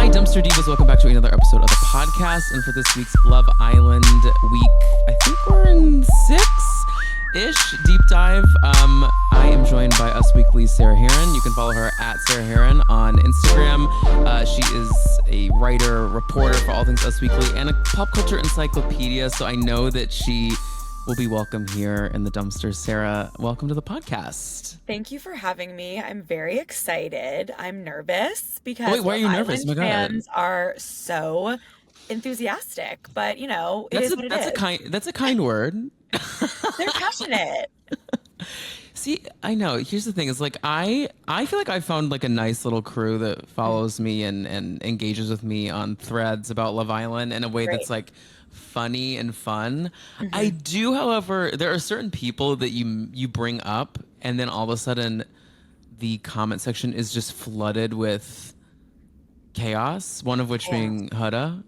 Hi, Dumpster Divas. Welcome back to another episode of the podcast. And for this week's Love Island week, I think we're in 6-ish deep dive. I am joined by Us Weekly's Sarah Hearon. You can follow her at Sarah Hearon on Instagram. She is a writer, reporter for all things Us Weekly, and a pop culture encyclopedia. So I know that she will be welcome here in the dumpster. Sarah, welcome to the podcast. Thank you for having me. I'm very excited. I'm nervous because Wait, why are you nervous? Island fans are so enthusiastic, but you know, it is what it is. That's a kind word. They're passionate. See, I know. Here's the thing: is like I feel like I found like a nice little crew that follows me and engages with me on threads about Love Island in a way that's like funny and fun. I do, however, there are certain people that you bring up, and then all of a sudden, the comment section is just flooded with chaos. One of which being Huda,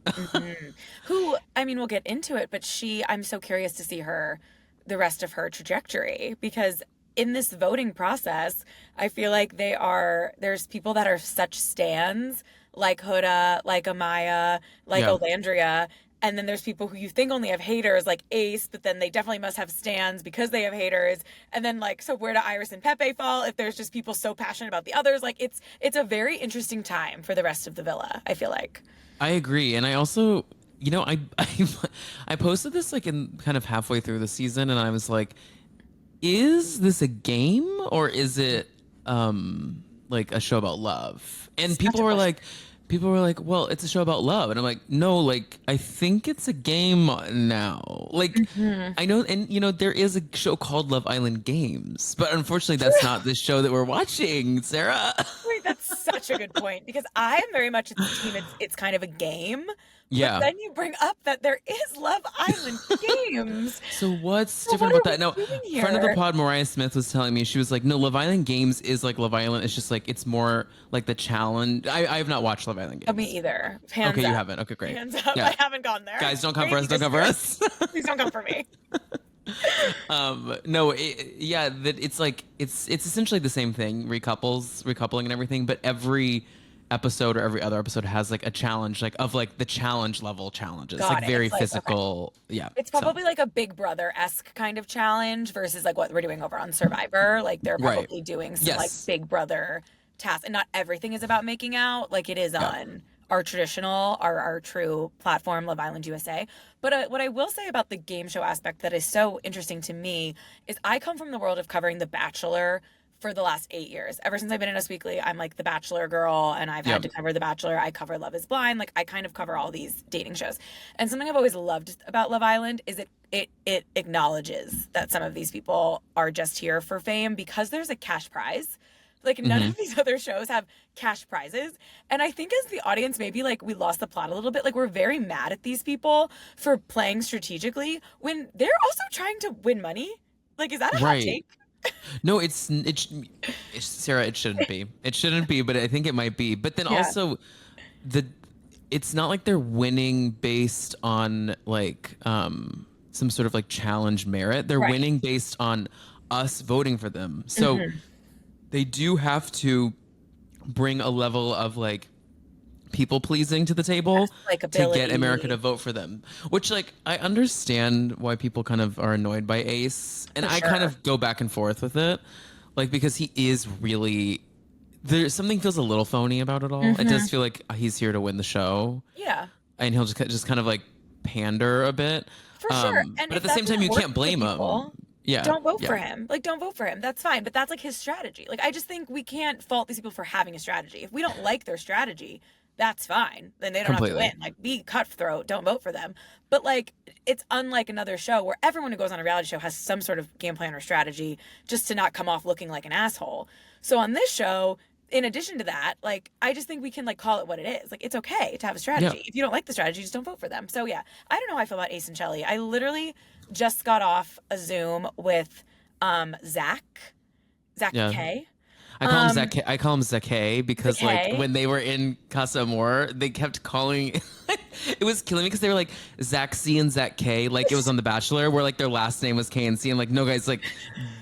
Who, I mean, we'll get into it, but I'm so curious to see the rest of her trajectory, because in this voting process, I feel like there's people that are such stans, like Huda, like Amaya, like Olandria, and then there's people who you think only have haters, like Ace, but then they definitely must have stans because they have haters. And then like, so where do Iris and Pepe fall if there's just people so passionate about the others? Like it's a very interesting time for the rest of the villa, I feel like. I agree, and I also, you know, I posted this like in kind of halfway through the season, and I was like, is this a game or is it like a show about love? And people were like, well, it's a show about love. And I'm like, no, like, I think it's a game now. Like, I know, and you know, there is a show called Love Island Games, but unfortunately that's not the show that we're watching, Sarah. Wait, that's such a good point, because I am very much at the team. It's kind of a game. Yeah. But then you bring up that there is Love Island Games. So what's different about that? No, friend of the pod, Mariah Smith, was telling me, she was like, no, Love Island Games is like Love Island. It's just like, it's more like the challenge. I have not watched Love Island Games. Oh, me either. Hands okay, up. you haven't. Okay, great. Hands up. Yeah. I haven't gone there. Guys, don't come for us. Don't come for us. Please don't come for me. No, it's like, it's essentially the same thing, recoupling and everything, but every episode or every other episode has like a challenge, like of like the challenge level challenges. Like very physical. Okay. Yeah. It's probably like a Big Brother-esque kind of challenge versus like what we're doing over on Survivor. Like they're probably doing some like Big Brother tasks, and not everything is about making out like it is on our traditional, our true platform, Love Island USA. But what I will say about the game show aspect that is so interesting to me is I come from the world of covering The Bachelor for the last 8 years. Ever since I've been in Us Weekly, I'm like the Bachelor girl, and I've had to cover The Bachelor. I cover Love is Blind. Like I kind of cover all these dating shows. And something I've always loved about Love Island is it acknowledges that some of these people are just here for fame, because there's a cash prize. Like none of these other shows have cash prizes. And I think as the audience, maybe like we lost the plot a little bit. Like we're very mad at these people for playing strategically when they're also trying to win money. Like, is that a hot take? No, it's Sarah, it shouldn't be. It shouldn't be, but I think it might be. But then also it's not like they're winning based on like some sort of like challenge merit. They're winning based on us voting for them. So they do have to bring a level of like people pleasing to the table to get America to vote for them, which like I understand why people kind of are annoyed by Ace, and I kind of go back and forth with it, like because he is really, there's something feels a little phony about it all. It does feel like he's here to win the show, and he'll just kind of like pander a bit for sure. And but at the same time you can't blame him. Don't vote for him. Like, don't vote for him. That's fine. But that's like his strategy. Like, I just think we can't fault these people for having a strategy. If we don't like their strategy, that's fine. Then they don't have to win. Like, be cutthroat. Don't vote for them. But like, it's unlike another show where everyone who goes on a reality show has some sort of game plan or strategy just to not come off looking like an asshole. So on this show, in addition to that, like, I just think we can like call it what it is. Like, it's okay to have a strategy. If you don't like the strategy, just don't vote for them. So yeah, I don't know how I feel about Ace and Shelly. I literally just got off a Zoom with Zach K. I call him Zach. I call him Zake because like when they were in Casa Amor, they kept calling. It was killing me because they were like Zach C and Zach K, like it was on The Bachelor, where like their last name was K and C. I'm like, no guys, like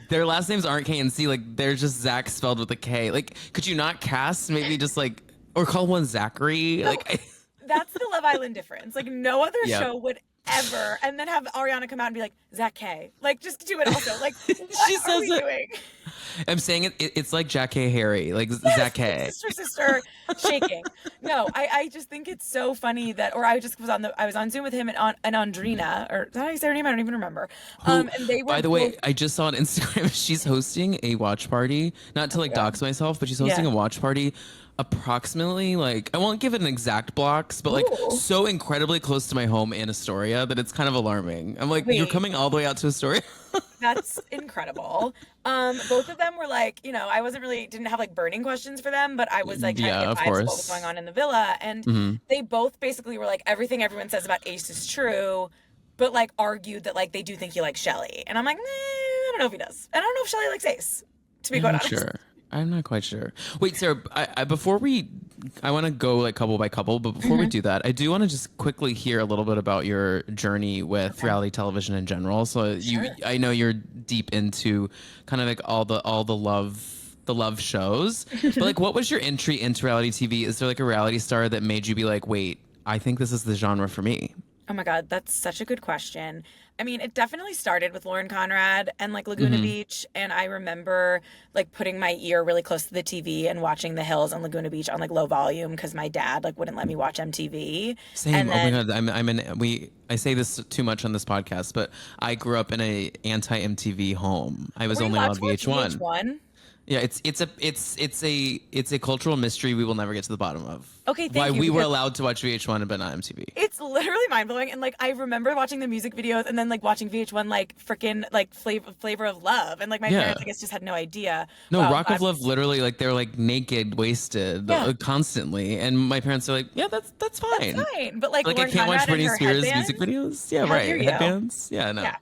their last names aren't K and C. Like they're just Zach spelled with a K. Like, could you not cast maybe just like Or call one Zachary. No, Like, that's the Love Island difference. Like no other yeah. show would ever, and then have Ariana come out and be like, Zach K. Like just do it also. Like She what are says we it. doing? I'm saying it's like Jack K. Harry, like Yes, Zach K. sister shaking. No, I just think it's so funny that, or I just was I was on Zoom with him and Andrina, or did I say her name? I don't even remember. Who, And they were by the both. way, I just saw on Instagram she's hosting a watch party. Not to like Yeah. dox myself, but she's hosting Yeah. a watch party approximately like I won't give it an exact blocks, but like Ooh. so incredibly close to my home in Astoria that it's kind of alarming. I'm like, you're Wait, coming all the way out to Astoria? that's incredible. Both of them were like, I wasn't really didn't have like burning questions for them, but I was like trying to Yeah, get of vibes of what was going course. on in the villa, and Hmm. they both basically were like, everything everyone says about Ace is true, but like argued that like they do think he likes Shelly, and I'm like, I don't know if he does, and I don't know if Shelly likes Ace, to be I'm quite not honest. sure. I'm not quite sure. Wait, Sarah, before I want to go like couple by couple, but before we Hmm. do that, I do want to just quickly hear a little bit about your journey with Okay. reality television in general. So Sure. I know you're deep into kind of like the love shows, but like, what was your entry into reality TV? Is there like a reality star that made you be like, wait, I think this is the genre for me? Oh my God, that's such a good question. I mean, it definitely started with Lauren Conrad and like Laguna Hmm. Beach. And I remember like putting my ear really close to the TV and watching The Hills and Laguna Beach on like low volume because my dad like wouldn't let me watch MTV. Same. And Oh my then, God. I say this too much on this podcast, but I grew up in a anti MTV home. I was were you only allowed allowed to watch VH1. VH1? Yeah, it's a cultural mystery we will never get to the bottom of. Okay, Why thank you. we were Because allowed to watch VH1 but not MTV. it's literally mind blowing. And like, I remember watching the music videos and then like watching VH1, like freaking like flavor of love. And like my Yeah. parents, I guess, just had no idea. No, Wow, Rock of Love literally like they're like naked, wasted yeah, constantly, and my parents are like, yeah, that's that's fine. fine. But like Like I Lauren can't watch Conrad and Britney her Spears music headbands, videos. Yeah, how dare right. you? Headbands. Yeah, no. Yeah.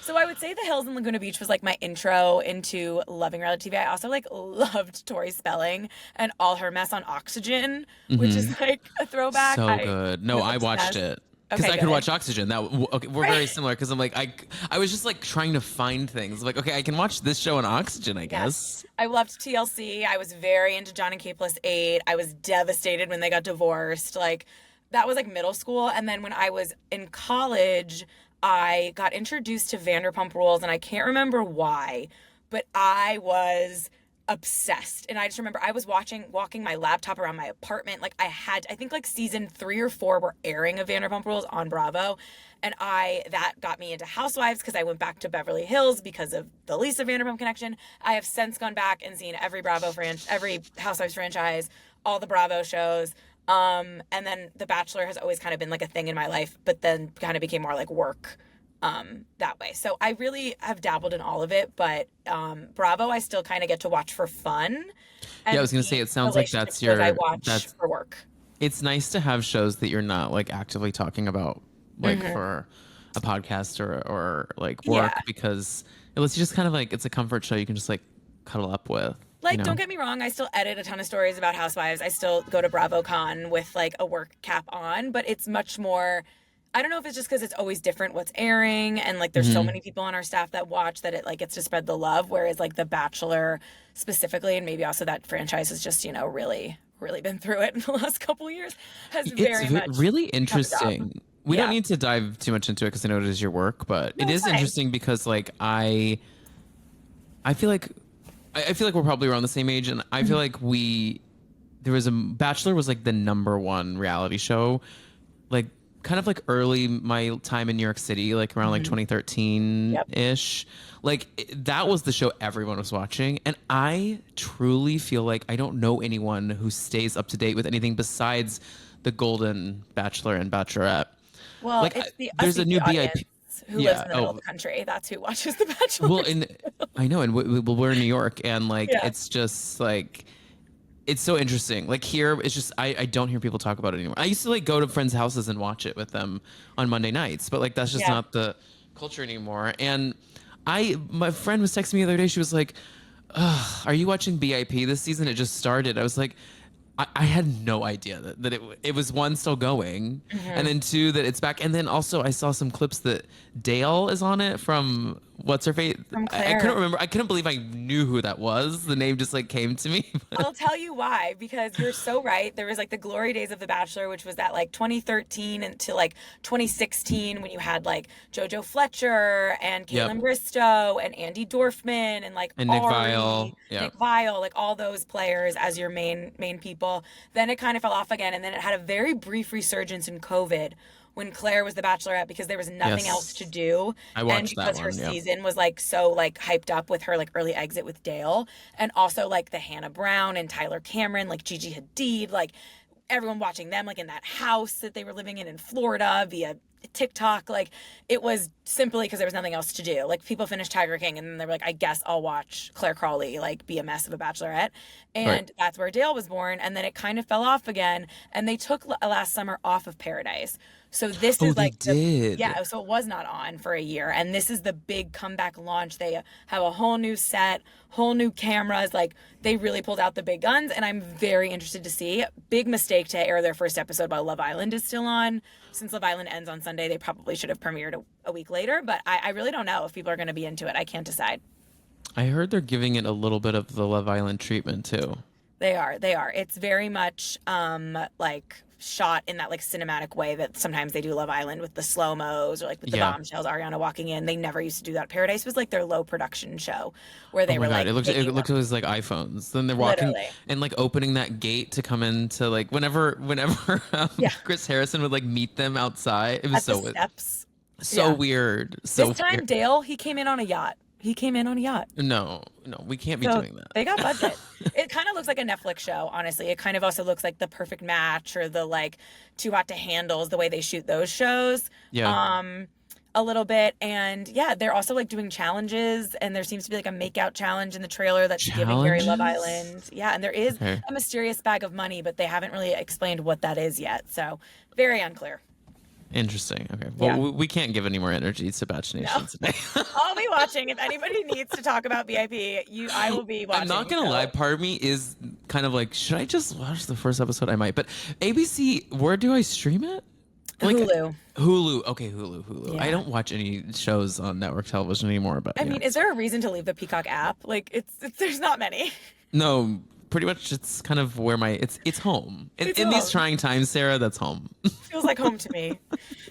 So I would say The Hills and Laguna Beach was like my intro into loving reality TV. I also like loved Tori Spelling and all her mess on Oxygen, which Hmm. is like a throwback. So I good. No, was I watched obsessed. it because Okay, I could good. watch Oxygen. Okay, we're very Right. similar because I'm like I was just like trying to find things. Like okay, I can watch this show on Oxygen, I Yes. guess. I loved TLC. I was very into John and K+8. I was devastated when they got divorced. Like that was like middle school. And then when I was in college, I got introduced to Vanderpump Rules, and I can't remember why, but I was obsessed. And I just remember I was walking my laptop around my apartment. Like I think like season 3 or 4 were airing of Vanderpump Rules on Bravo. And that got me into Housewives because I went back to Beverly Hills because of the Lisa Vanderpump connection. I have since gone back and seen every Housewives franchise, all the Bravo shows. And then The Bachelor has always kind of been like a thing in my life, but then kind of became more like work that way. So I really have dabbled in all of it, but Bravo I still kind of get to watch for fun. Yeah, I And was gonna say the it sounds like relationship that's shows I your watch that's for work. it's nice to have shows that you're not like actively talking about like Hmm. for a podcast or like work Yeah. because it lets you just kind of like it's a comfort show you can just like cuddle up with, you Like, don't know? get me wrong, I still edit a ton of stories about Housewives. I still go to BravoCon with like a work cap on, but it's much more. I don't know if it's just because it's always different what's airing, and like there's so Hmm. many people on our staff that watch that it like gets to spread the love. Whereas like The Bachelor specifically, and maybe also that franchise has just really really been through it in the last couple of years, has It's very much really become a job. interesting. We don't Yeah, need to dive too much into it because I know it is your work, but it no, it's is fine. interesting because like I feel like I feel like we're probably around the same age, and I feel Mhm. like there was a Bachelor was like the number one reality show, like kind of like early my time in New York City, like around like Mhm. 2013 Yep. ish. Like that was the show everyone was watching, and I truly feel like I don't know anyone who stays up to date with anything besides the Golden Bachelor and Bachelorette. Well, Like it's the us there's a is the new audience BIP. who lives Yeah. in the middle of Oh, the country. That's who watches The Bachelor. well, and I know, and well, we're in New York, and like Yeah. it's just like it's so interesting. Like here, it's just I don't hear people talk about it anymore. I used to like go to friends' houses and watch it with them on Monday nights, but like that's just Yeah. not the culture anymore. And my friend was texting me the other day. She was like, ugh, "Are you watching BIP this season? It just started." I was like. I had no idea that it was one still going, and Mhm. then two that it's back, and then also I saw some clips that Dale is on it from what's her face? From I Claire. couldn't remember. I couldn't believe I knew who that was. The name just like came to me. I'll tell you why, because you're so right. There was like the glory days of The Bachelor, which was that like 2013 until like 2016 when you had like JoJo Fletcher and Yep. Caitlin Bristowe and Andy Dorfman and like And Nick Ari, Viall. Yeah. Nick Viall, like all those players as your main people. Then it kind of fell off again, and then it had a very brief resurgence in COVID when Claire was the Bachelorette because there was nothing else to do. I watched and because that her one, yeah. season was like so like hyped up with her like early exit with Dale, and also like the Hannah Brown and Tyler Cameron, like Gigi Hadid, like everyone watching them like in that house that they were living in Florida via TikTok. Like it was simply because there was nothing else to do. Like people finished Tiger King and then they were like, I guess I'll watch Claire Crawley like be a mess of a bachelorette. And that's where Dale was born. And then it kind of fell off again. And they took last summer off of Paradise. So this is like yeah, so it was not on for a year, and this is the big comeback launch. They have a whole new set, whole new cameras, like they really pulled out the big guns, and I'm very interested to see. Big mistake to air their first episode while Love Island is still on. Since Love Island ends on Sunday, they probably should have premiered a week later, but I really don't know if people are going to be into it. I can't decide. I heard they're giving it a little bit of the Love Island treatment too. They are. It's very much like shot in that like cinematic way that sometimes they do Love Island with the slow-mos or like with the bombshells, Ariana walking in. They never used to do that. Paradise was like their low production show where they were like it looked like it was like iPhones. Then they're walking and like opening that gate to come into like whenever Chris Harrison would like meet them outside. It was so steps. So weird. So this time weird. Dale, he came in on a yacht. No, we can't be doing that. They got budget. It kind of looks like a Netflix show, honestly. It kind of also looks like The Perfect Match or the like Too Hot to Handle, the way they shoot those shows. Yeah. A little bit. And yeah, they're also like doing challenges, and there seems to be like a makeout challenge in the trailer that's giving very Love Island. Yeah, and there is a mysterious bag of money, but they haven't really explained what that is yet. So very unclear. Interesting. Okay. Well, we can't give any more energy to Batch Nation today. I'll be watching. If anybody needs to talk about VIP, I will be watching. I'm not going to lie. Part of me is kind of like, should I just watch the first episode? I might. But ABC, where do I stream it? Like, Hulu. Okay, Hulu. Yeah. I don't watch any shows on network television anymore. But I mean, is there a reason to leave the Peacock app? Like, it's there's not many. No. Pretty much it's kind of where it's home. In these trying times, Sarah, that's home. Feels like home to me.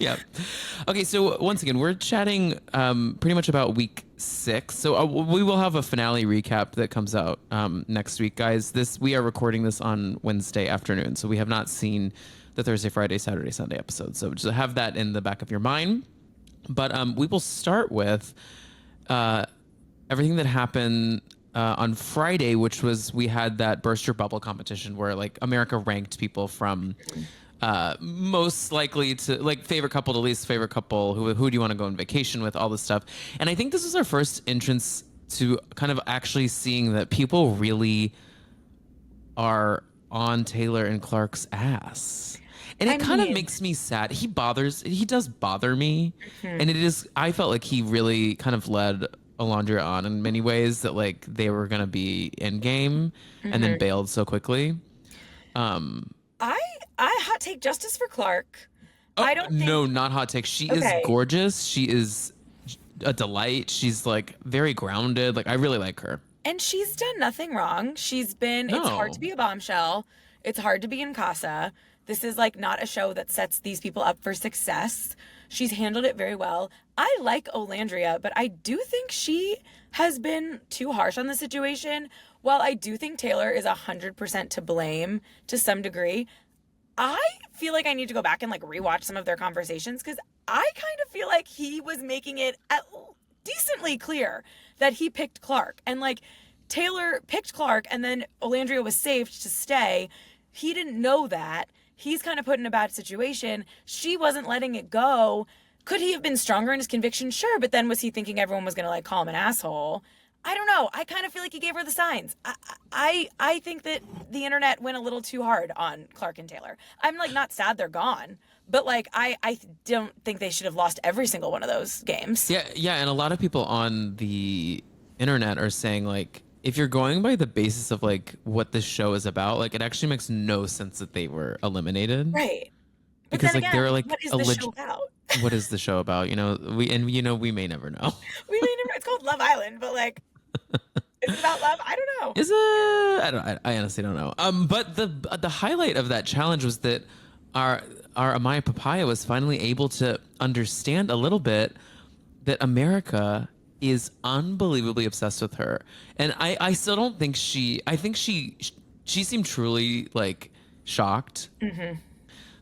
Yeah. Okay, so once again, we're chatting pretty much about week 6. So we will have a finale recap that comes out next week, guys. We are recording this on Wednesday afternoon, so we have not seen the Thursday, Friday, Saturday, Sunday episode. So just have that in the back of your mind. But we will start with everything that happened on Friday, which was we had that Burst Your Bubble competition where like America ranked people from most likely to like favorite couple to least favorite couple, who do you want to go on vacation with, all this stuff. And I think this is our first entrance to kind of actually seeing that people really are on Taylor and Clark's ass. And it kind of makes me sad. He does bother me. And I felt like he really kind of led Alondra on in many ways, that like they were gonna be in game and then bailed so quickly. I hot take justice for Clark. I don't think... No, not hot take. She is gorgeous. She is a delight. She's like very grounded. Like I really like her. And she's done nothing wrong. It's hard to be a bombshell. It's hard to be in Casa. This is like not a show that sets these people up for success. She's handled it very well. I like Olandria, but I do think she has been too harsh on the situation. While I do think Taylor is 100% to blame to some degree, I feel like I need to go back and like rewatch some of their conversations, because I kind of feel like he was making it decently clear that he picked Clark. And like Taylor picked Clark and then Olandria was saved to stay. He didn't know that. He's kind of put in a bad situation. She wasn't letting it go. Could he have been stronger in his conviction? Sure. But then was he thinking everyone was going to like call him an asshole? I don't know. I kind of feel like he gave her the signs. I think that the internet went a little too hard on Clark and Taylor. I'm like not sad they're gone, but like I don't think they should have lost every single one of those games. Yeah. And a lot of people on the internet are saying like, if you're going by the basis of like what this show is about, like it actually makes no sense that they were eliminated. Right. But because like they're like what is the show about? What is the show about? We may never know. We may never. It's called Love Island, but like, is it about love? I don't know. Is it? I honestly don't know. But the highlight of that challenge was that our Amaya Papaya was finally able to understand a little bit that America is unbelievably obsessed with her, and I still don't think I think she seemed truly like shocked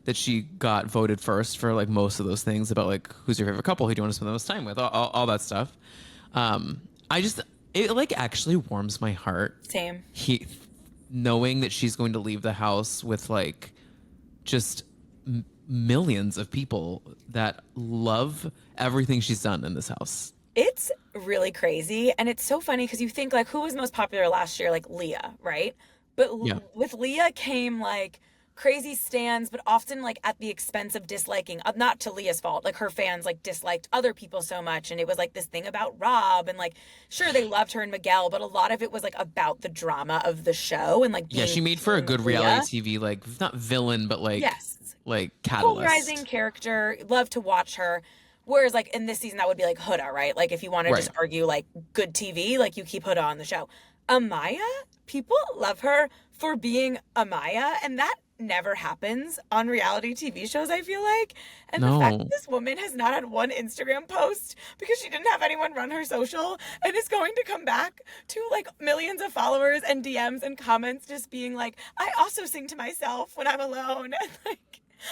that she got voted first for like most of those things about like who's your favorite couple, who do you want to spend the most time with, all that stuff. It like actually warms my heart. Same. Knowing that she's going to leave the house with like just millions of people that love everything she's done in this house. It's really crazy. And it's so funny because you think like who was most popular last year? Like Leah, right? But with Leah came like crazy stands, but often like at the expense of disliking, not to Leah's fault, like her fans like disliked other people so much. And it was like this thing about Rob and like, sure, they loved her and Miguel, but a lot of it was like about the drama of the show and like, she made for a good reality TV, like not villain, but like, like catalyst. Polarizing character. Love to watch her. Whereas like in this season, that would be like Huda, right? Like if you want to just argue like good TV, like you keep Huda on the show. Amaya, people love her for being Amaya, and that never happens on reality TV shows, I feel like. And the fact that this woman has not had one Instagram post because she didn't have anyone run her social and is going to come back to like millions of followers and DMs and comments just being like, I also sing to myself when I'm alone. And like,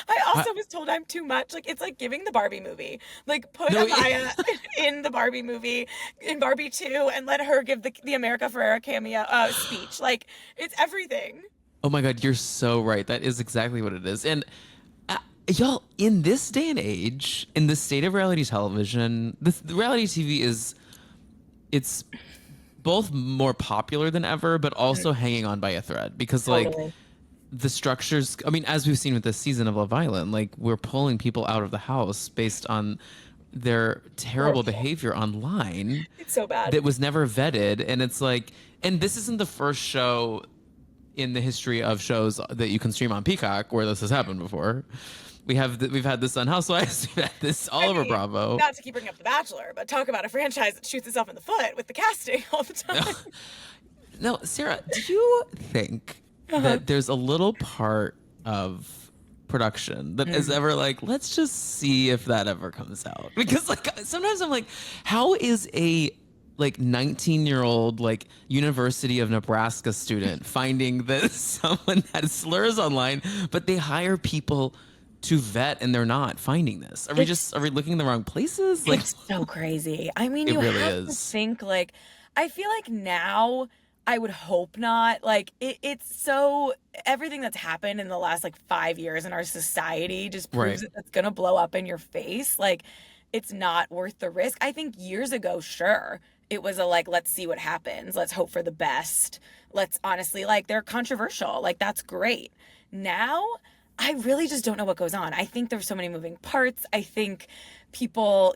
I also was told I'm too much. Like, it's like giving the Barbie movie. Like, put Amaya in the Barbie movie, in Barbie 2, and let her give the America Ferrera cameo speech. Like, it's everything. Oh my God, you're so right. That is exactly what it is. And y'all, in this day and age, in the state of reality television, the reality TV it's both more popular than ever, but also hanging on by a thread because like the structures, I mean, as we've seen with this season of Love Island, like we're pulling people out of the house based on their terrible behavior online. It's so bad. That was never vetted. And it's like, and this isn't the first show in the history of shows that you can stream on Peacock where this has happened before. We've had this on Housewives. We've had this all over Bravo. Not to keep bringing up The Bachelor, but talk about a franchise that shoots itself in the foot with the casting all the time. No, Sarah, do you think that there's a little part of production that is ever like, let's just see if that ever comes out? Because like sometimes I'm like, how is a like 19-year-old like University of Nebraska student finding that someone has slurs online, but they hire people to vet and they're not finding this? Are we looking in the wrong places? Like, it's so crazy. I mean, you really have to think like, I feel like now, I would hope not. Like it's so, everything that's happened in the last like 5 years in our society just proves that it's gonna blow up in your face. Like it's not worth the risk. I think years ago, sure, it was a like, let's see what happens. Let's hope for the best. Let's honestly, like they're controversial. Like that's great. Now, I really just don't know what goes on. I think there's so many moving parts. I think people,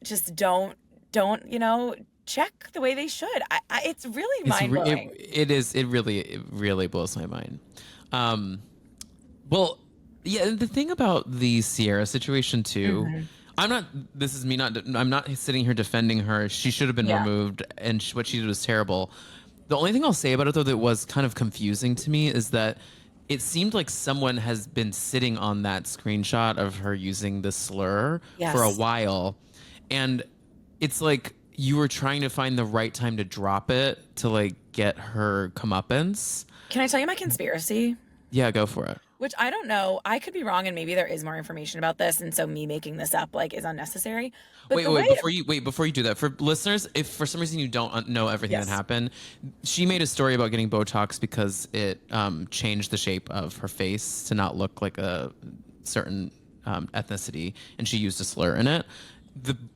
just don't, check the way they should. It's really mind-blowing. It really blows my mind. Well, yeah, the thing about the Sierra situation too, I'm not sitting here defending her. She should have been removed and what she did was terrible. The only thing I'll say about it though that was kind of confusing to me is that it seemed like someone has been sitting on that screenshot of her using the slur for a while. And it's like you were trying to find the right time to drop it to like get her comeuppance. Can I tell you my conspiracy? Yeah, go for it. Which I don't know. I could be wrong, and maybe there is more information about this, and so me making this up like is unnecessary. But before you do that, for listeners, if for some reason you don't know everything that happened, she made a story about getting Botox because it changed the shape of her face to not look like a certain ethnicity, and she used a slur in it.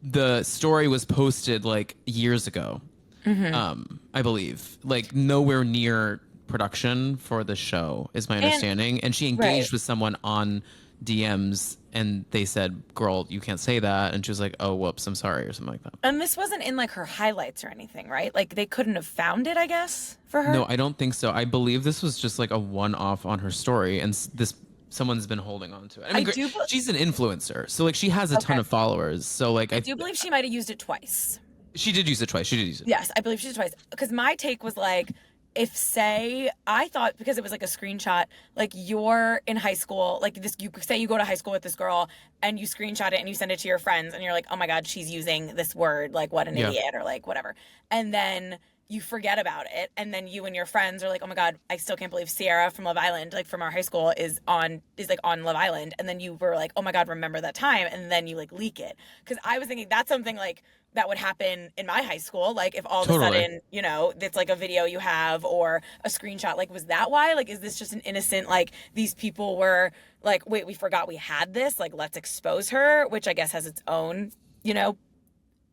The story was posted like years ago, I believe, like nowhere near production for the show is my understanding. And she engaged with someone on DMs and they said, girl, you can't say that. And she was like, oh, whoops, I'm sorry, or something like that. And this wasn't in like her highlights or anything, right? Like they couldn't have found it, I guess, for her. No, I don't think so. I believe this was just like a one-off on her story, and someone's been holding on to it. I mean, she's an influencer, so like she has a ton of followers. So like I do believe she might have used it twice. She did use it twice. She did use it. Yes, I believe she did twice. Because my take was like, if say I thought because it was like a screenshot, like you're in high school, like this, you say you go to high school with this girl and you screenshot it and you send it to your friends and you're like, oh my God, she's using this word, like what an idiot or like whatever. And then you forget about it. And then you and your friends are like, oh my God, I still can't believe Sierra from Love Island, like from our high school is like on Love Island. And then you were like, oh my God, remember that time. And then you like leak it. Cause I was thinking that's something like that would happen in my high school. Like if all of a sudden, you know, it's like a video you have or a screenshot, like, was that why? Like, is this just an innocent, like these people were like, wait, we forgot we had this, like, let's expose her, which I guess has its own, you know,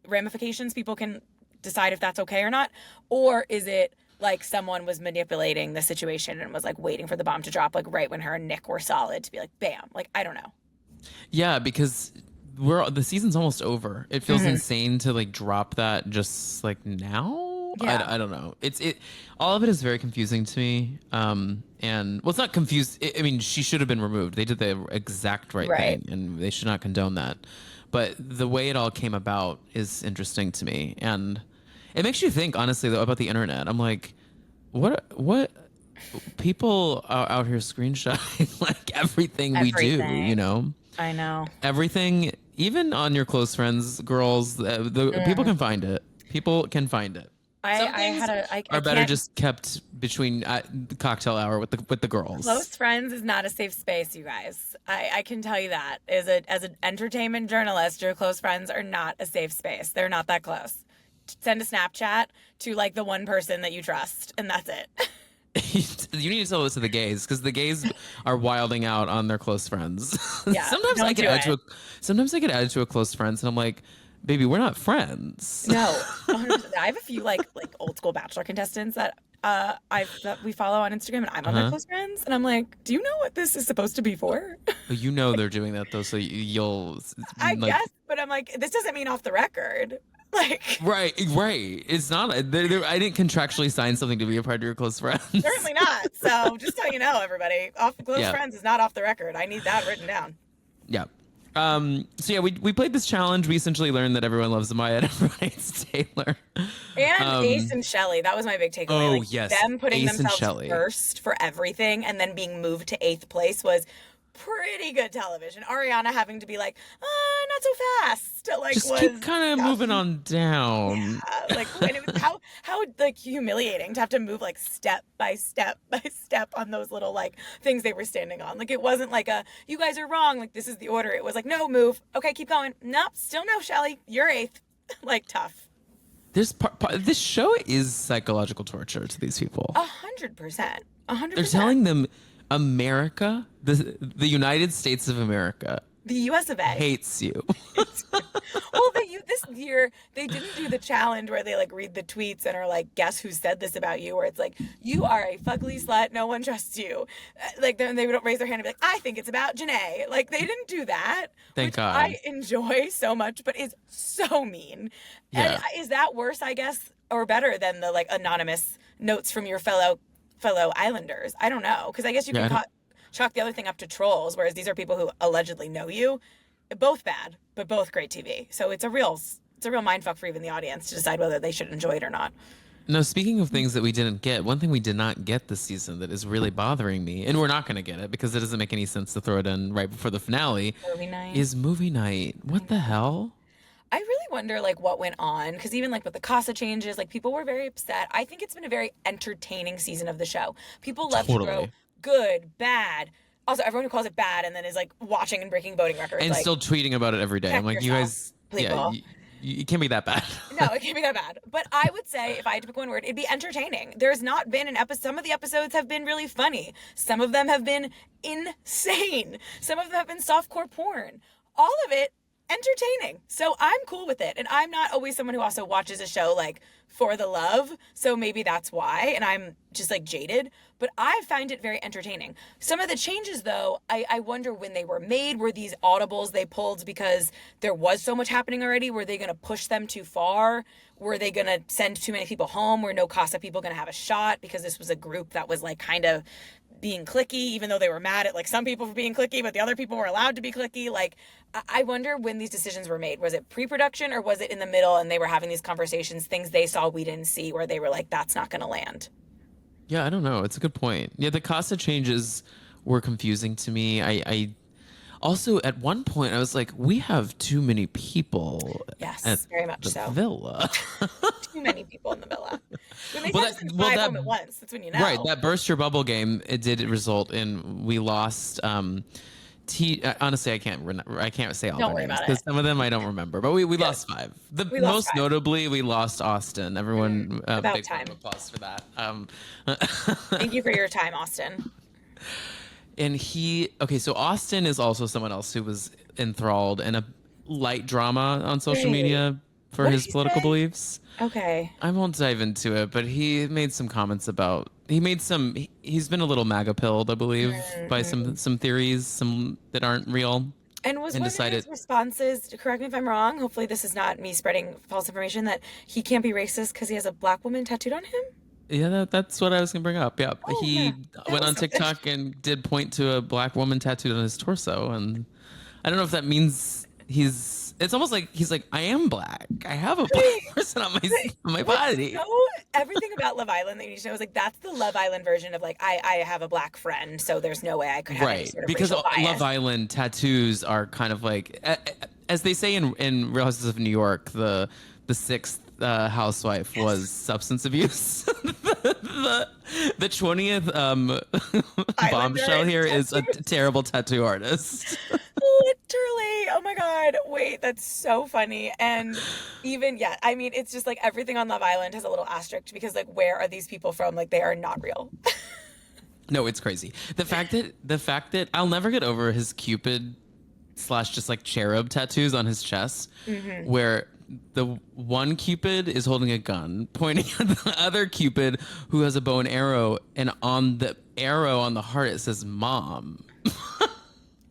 ramifications. People can decide if that's okay or not. Or is it like someone was manipulating the situation and was like waiting for the bomb to drop, like right when her and Nick were solid to be like, bam, like, I don't know. Yeah, because the season's almost over. It feels insane to like drop that just like now. Yeah. I don't know. All of it is very confusing to me. And well, it's not confused. I mean, she should have been removed. They did the exact right thing, and they should not condone that. But the way it all came about is interesting to me, and it makes you think, honestly, though, about the internet. I'm like, what people are out here screenshotting like everything we do, you know? I know. Everything, even on your close friends, girls, people can find it. People can find it. I better just kept between the cocktail hour with the girls. Close friends is not a safe space, you guys. I can tell you that. As an entertainment journalist, your close friends are not a safe space. They're not that close. Send a Snapchat to like the one person that you trust, and that's it. You need to tell this to the gays, because the gays are wilding out on their close friends. Yeah, sometimes I get added to a close friends, and I'm like, baby, we're not friends. No, 100%. I have a few like old school Bachelor contestants that we follow on Instagram, and I'm on their close friends, and I'm like, do you know what this is supposed to be for? You know they're doing that though, so you'll. I guess, but I'm like, this doesn't mean off the record. Like, right. It's not. I didn't contractually sign something to be a part of your close friends. Certainly not. So just so you know, everybody, close friends is not off the record. I need that written down. Yeah. So yeah, we played this challenge. We essentially learned that everyone loves Amaya and everyone hates Taylor. And Ace and Shelley. That was my big takeaway. Oh, like, yes. Them putting Ace themselves first for everything and then being moved to 8th place was pretty good television. Ariana having to be like, not so fast. Like, just keep kind of moving on down. Yeah, like when it was how like humiliating to have to move like step by step by step on those little like things they were standing on. Like it wasn't like you guys are wrong, like this is the order. It was like, no, move. Okay, keep going. Nope, still no, Shelley. You're 8th. Like tough. This show is psychological torture to these people. 100%. 100%. They're telling them America, the United States of America, the US of A, hates you. Well, this year they didn't do the challenge where they like read the tweets and are like, guess who said this about you? Where it's like, you are a fugly slut, no one trusts you. Like then they would raise their hand and be like, I think it's about Janae. Like they didn't do that. Thank God. I enjoy so much, but is so mean. Yeah. And is that worse, I guess, or better than the like anonymous notes from your fellow Islanders? I don't know, because I guess you can chalk the other thing up to trolls, whereas these are people who allegedly know you. Both bad, but both great TV. So it's a real mindfuck for even the audience to decide whether they should enjoy it or not. Now, speaking of things that we didn't get, one thing we did not get this season that is really bothering me, and we're not going to get it because it doesn't make any sense to throw it in right before the finale, is movie night. What the hell? I really wonder like what went on, because even like with the Casa changes, like people were very upset. I think it's been a very entertaining season of the show. People love to throw good, bad. Also, everyone who calls it bad and then is like watching and breaking voting records and like, still tweeting about it every day. I'm like, yourself, you guys, it can't be that bad. No, it can't be that bad. But I would say if I had to pick one word, it'd be entertaining. There's not been an episode. Some of the episodes have been really funny. Some of them have been insane. Some of them have been softcore porn. All of it entertaining. So I'm cool with it. And I'm not always someone who also watches a show like for the love. So maybe that's why. And I'm just like jaded. But I find it very entertaining. Some of the changes, though, I wonder when they were made. Were these audibles they pulled because there was so much happening already? Were they going to push them too far? Were they going to send too many people home? Were no Casa people going to have a shot? Because this was a group that was like kind of being cliquey, even though they were mad at like some people for being cliquey, but the other people were allowed to be cliquey. Like, I wonder when these decisions were made. Was it pre-production or was it in the middle and they were having these conversations, things they saw we didn't see, where they were like, that's not going to land? Yeah, I don't know. It's a good point. Yeah, the Casa changes were confusing to me. I also at one point I was like, we have too many people at Yes, very much the so. villa. Too many people in the villa. When they Well, said it's 5 home at once, that's when you know. Right, that burst your bubble game, it did result in we lost honestly, I can't say all Don't their worry names about because it. some of them I don't remember. But we lost 5. We lost Most 5. notably, we lost Austin. Everyone, About big time. round of applause for that. Thank you for your time, Austin. And so Austin is also someone else who was enthralled in a light drama on social media for What did his he political say? beliefs. Okay. I won't dive into it, but he made some comments about he's been a little MAGA pilled, I believe, by some theories, some that aren't real. And was one of his responses, correct me if I'm wrong, hopefully this is not me spreading false information, that he can't be racist because he has a black woman tattooed on him? Yeah, that's what I was gonna bring up. Yeah, Oh, he yeah. went on TikTok and did point to a black woman tattooed on his torso, and I don't know if that means It's almost like he's like, I am black. I have a black person on my body. No, everything about Love Island that you need to know is like that's the Love Island version of like I have a black friend, so there's no way I could have any sort of because racial bias. Love Island tattoos are kind of like, as they say in Real Houses of New York, the sixth housewife was substance abuse. the 20th bombshell here is a terrible tattoo artist. Literally. Oh my God. Wait, that's so funny. And even, yeah, I mean, it's just like everything on Love Island has a little asterisk because like, where are these people from? Like, they are not real. No, it's crazy. The fact that I'll never get over his Cupid / just like cherub tattoos on his chest, where the one Cupid is holding a gun pointing at the other Cupid who has a bow and arrow, and on the arrow on the heart it says mom.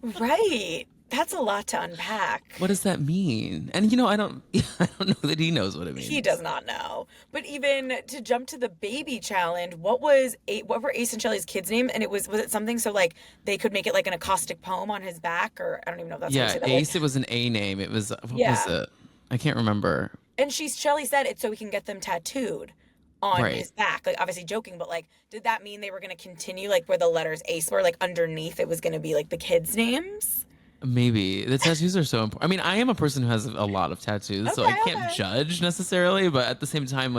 Right. That's a lot to unpack. What does that mean? And I don't know that he knows what it means. He does not know. But even to jump to the baby challenge, what were Ace and Shelley's kids' name? And was it something so like they could make it like an acrostic poem on his back, or I don't even know if that's how you say that. Ace, it was an A name. It was what was it? I can't remember. And Shelley said it's so we can get them tattooed on his back. Like obviously joking, but like did that mean they were gonna continue like where the letters Ace were, like underneath it was gonna be like the kids' names? Maybe. The tattoos are so important. I mean, I am a person who has a lot of tattoos, so I can't judge necessarily, but at the same time,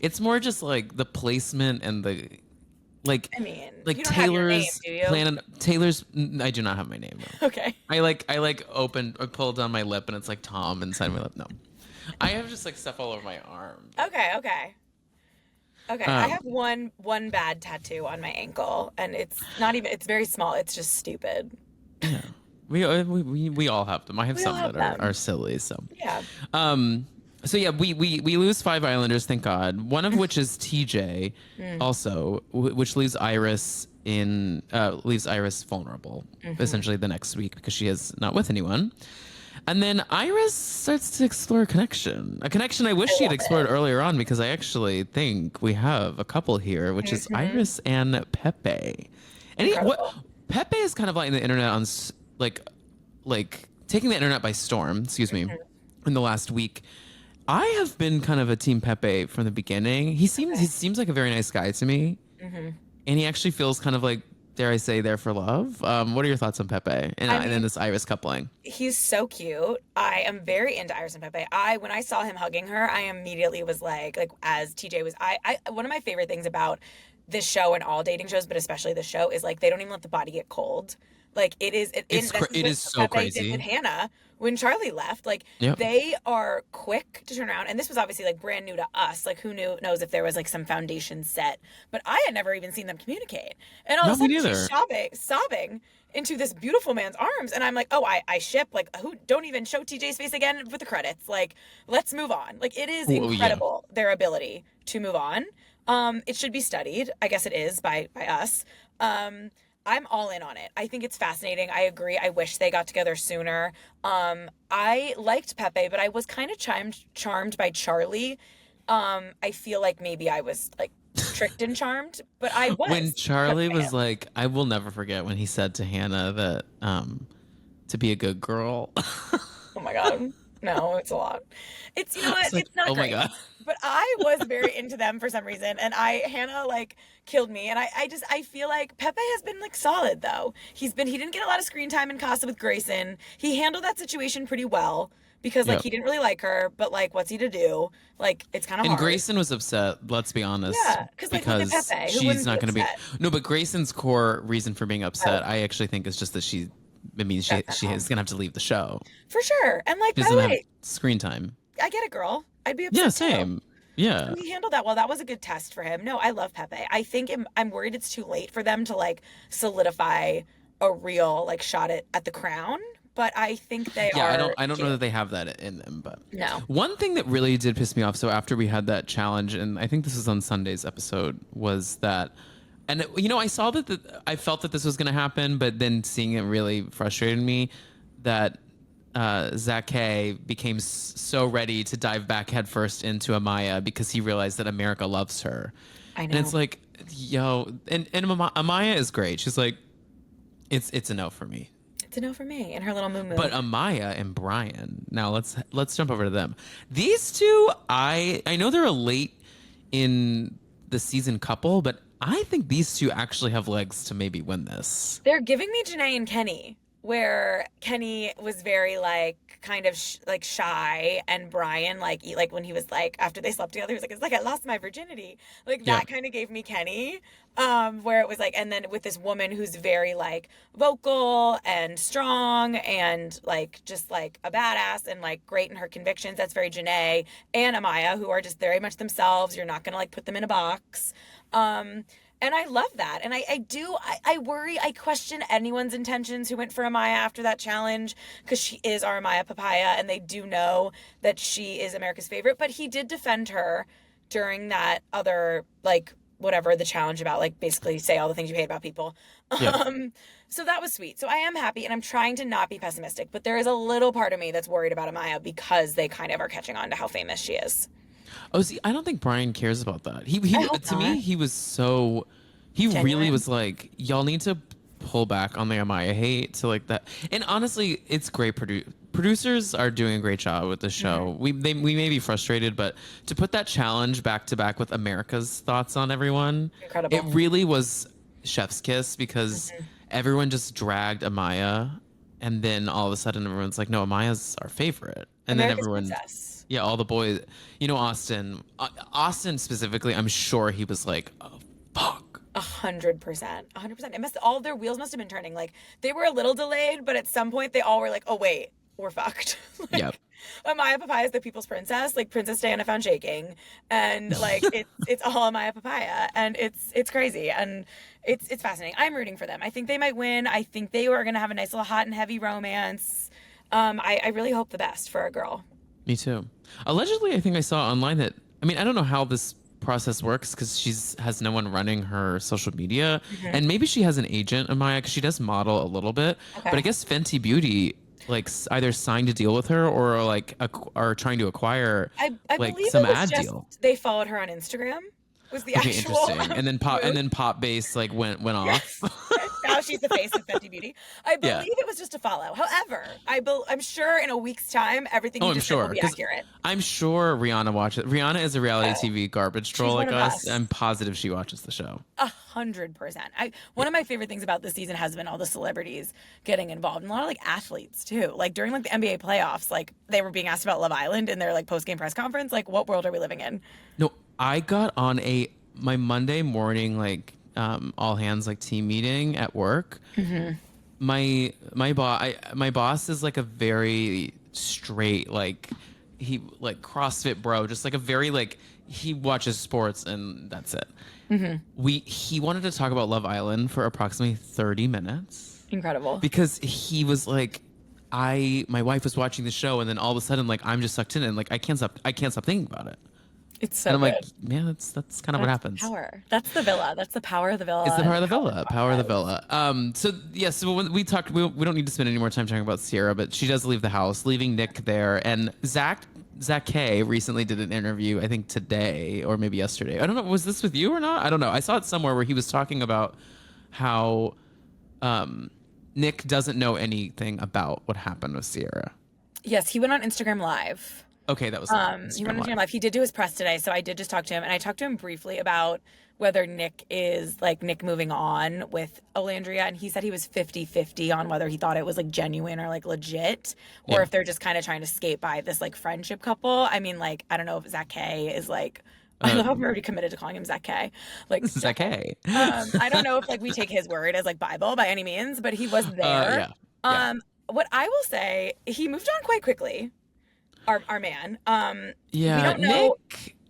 it's more just like the placement and the like. I mean, like you don't have your name, do you? Taylor's. I do not have my name. No. Okay. I pull down my lip and it's like Tom inside my lip. No, I have just like stuff all over my arm. Okay. I have one bad tattoo on my ankle, and it's not even. It's very small. It's just stupid. Yeah. We all have them. I have some that are silly. So yeah. So yeah, we lose 5 Islanders, thank God. One of which is TJ, also, which leaves Iris vulnerable essentially the next week because she is not with anyone. And then Iris starts to explore a connection I wish she had explored earlier on, because I actually think we have a couple here, which is Iris and Pepe. And Pepe is kind of like the internet on like taking the internet by storm, in the last week. I have been kind of a team Pepe from the beginning. He seems like a very nice guy to me. And he actually feels kind of like, dare I say, there for love. What are your thoughts on Pepe and then this Iris coupling? He's so cute. I am very into Iris and Pepe. When I saw him hugging her, I immediately was like as TJ was, one of my favorite things about this show and all dating shows, but especially this show, is like they don't even let the body get cold. Like it is so Pepe crazy. Did with Hannah when Charlie left. Like they are quick to turn around, and this was obviously like brand new to us. Like who knows if there was like some foundation set, but I had never even seen them communicate. And all of a sudden she's sobbing into this beautiful man's arms, and I'm like, oh, I ship. Like who? Don't even show TJ's face again with the credits. Like let's move on. Like it is incredible their ability to move on. It should be studied. I guess it is by us. I'm all in on it. I think it's fascinating. I agree. I wish they got together sooner. I liked Pepe, but I was kind of charmed by Charlie. I feel like maybe I was like tricked and charmed, but I When was Charlie because of was him. like, I will never forget when he said to Hannah that to be a good girl. Oh my God. No, it's a lot. It's, you know what? It's like, It's not oh my great. God. But I was very into them for some reason. And Hannah like killed me. And I feel like Pepe has been like solid though. He didn't get a lot of screen time in Casa with Grayson. He handled that situation pretty well because like Yep. he didn't really like her, but like, what's he to do? Like, it's kind of And hard. Grayson was upset, let's be honest, Yeah. Cause like, look at because Pepe, who she's wouldn't be not going to be. upset? No, but Grayson's core reason for being Oh, upset, I actually think is just that I mean, got sent she home. is going to have to leave the show. For sure. And like, She by the doesn't have way, screen time. I get it, girl. I'd be Yeah, upset too. same. Yeah. He handled that well. That was a good test for him. No, I love Pepe. I think I'm worried it's too late for them to like solidify a real like shot at the crown, but I think they Yeah, are I don't know due. that they have that in them, but No. one thing that really did piss me off, so after we had that challenge, and I think this was on Sunday's episode, was that, and you know, I saw that I felt that this was going to happen, but then seeing it really frustrated me that Zach K became so ready to dive back headfirst into Amaya because he realized that America loves her. I And it's know. like, yo, and Amaya is great. She's like, it's a no for me. It's a no for me and her little moo moo. But Amaya and Brian, now let's jump over to them. These two, I know they're a late in the season couple, but I think these two actually have legs to maybe win this. They're giving me Janae and Kenny, where Kenny was very like kind of like shy, and Brian like when he was like after they slept together, he was like, "It's like I lost my virginity." Like Yeah. that kind of gave me Kenny, where it was like, and then with this woman who's very like vocal and strong and like just like a badass and like great in her convictions. That's very Janae and Amaya, who are just very much themselves. You're not gonna like put them in a box. And I love that. And I worry, I question anyone's intentions who went for Amaya after that challenge because she is our Amaya Papaya and they do know that she is America's favorite. But he did defend her during that other, like, whatever the challenge about, like, basically say all the things you hate about people. Yeah. So that was sweet. So I am happy and I'm trying to not be pessimistic, but there is a little part of me that's worried about Amaya because they kind of are catching on to how famous she is. Oh, see, I don't think Brian cares about that. He I hope to not. me, he was so, he really Genuine. was like, y'all need to pull back on the Amaya hate to like that. And honestly, it's great. Producers are doing a great job with the show. We may be frustrated, but to put that challenge back to back with America's thoughts on everyone, Incredible. it really was chef's kiss because everyone just dragged Amaya, and then all of a sudden everyone's like, no, Amaya's our favorite, and then America's everyone. Princess. Yeah, all the boys. You know, Austin specifically, I'm sure he was like, oh, fuck. 100%. 100%. All of their wheels must have been turning. Like they were a little delayed, but at some point they all were like, oh wait, we're fucked. Like Yep. Amaya Papaya is the people's princess. Like Princess Diana found shaking. And like it's all Amaya Papaya. And it's crazy. And it's fascinating. I'm rooting for them. I think they might win. I think they are gonna have a nice little hot and heavy romance. I really hope the best for a girl. Me too. Allegedly, I think I saw online that, I mean, I don't know how this process works because has no one running her social media. And maybe she has an agent, Amaya, because she does model a little bit. Okay. But I guess Fenty Beauty like either signed a deal with her or like are trying to acquire I like believe some it was ad just deal. they followed her on Instagram. Was the Okay, actual interesting. And then pop base like went off. now she's the face of Fenty Beauty. I believe Yeah. it was just a follow. However, I'm sure in a week's time everything you I'm just said sure will be 'cause accurate. I'm sure Rihanna watches. Rihanna is a reality TV garbage troll one like of us. us. I'm positive she watches the show. 100%. One of my favorite things about this season has been all the celebrities getting involved, and a lot of like athletes too. Like during like the NBA playoffs, like they were being asked about Love Island in their like post game press conference. Like, what world are we living in? No, I got on my Monday morning like all hands like team meeting at work. My boss is like a very straight like he like CrossFit bro, just like a very like he watches sports and that's it. He wanted to talk about Love Island for approximately 30 minutes Incredible. because he was like my wife was watching the show and then all of a sudden like I'm just sucked in and like I can't stop thinking about it. It's so And I'm good. like, man, that's kind of what happens. Power. That's the villa. That's the power of the villa. It's the power of the and how villa. it Power of the process. villa. So yeah, so when we talked, we don't need to spend any more time talking about Sierra, but she does leave the house, leaving Nick there, and Zach Zach K recently did an interview, I think today or maybe yesterday. I don't know. Was this with you or not? I don't know. I saw it somewhere where he was talking about how um, Nick doesn't know anything about what happened with Sierra. Yes, he went on Instagram Live. Okay, that was He Instagram went on Live. Instagram Live. He did do his press today, so I did just talk to him, and I talked to him briefly about whether Nick is like Nick moving on with Olandria, and he said he was 50-50 on whether he thought it was like genuine or like legit, or Yeah. if they're just kind of trying to skate by this like friendship couple. I mean, like, I don't know if Zach K is like, I love how I'm already committed to calling him Zach K. Like, Zach K. I don't know if like we take his word as like Bible by any means, but he was there. Yeah. Yeah. What I will say, he moved on quite quickly. Our man. Yeah. We don't know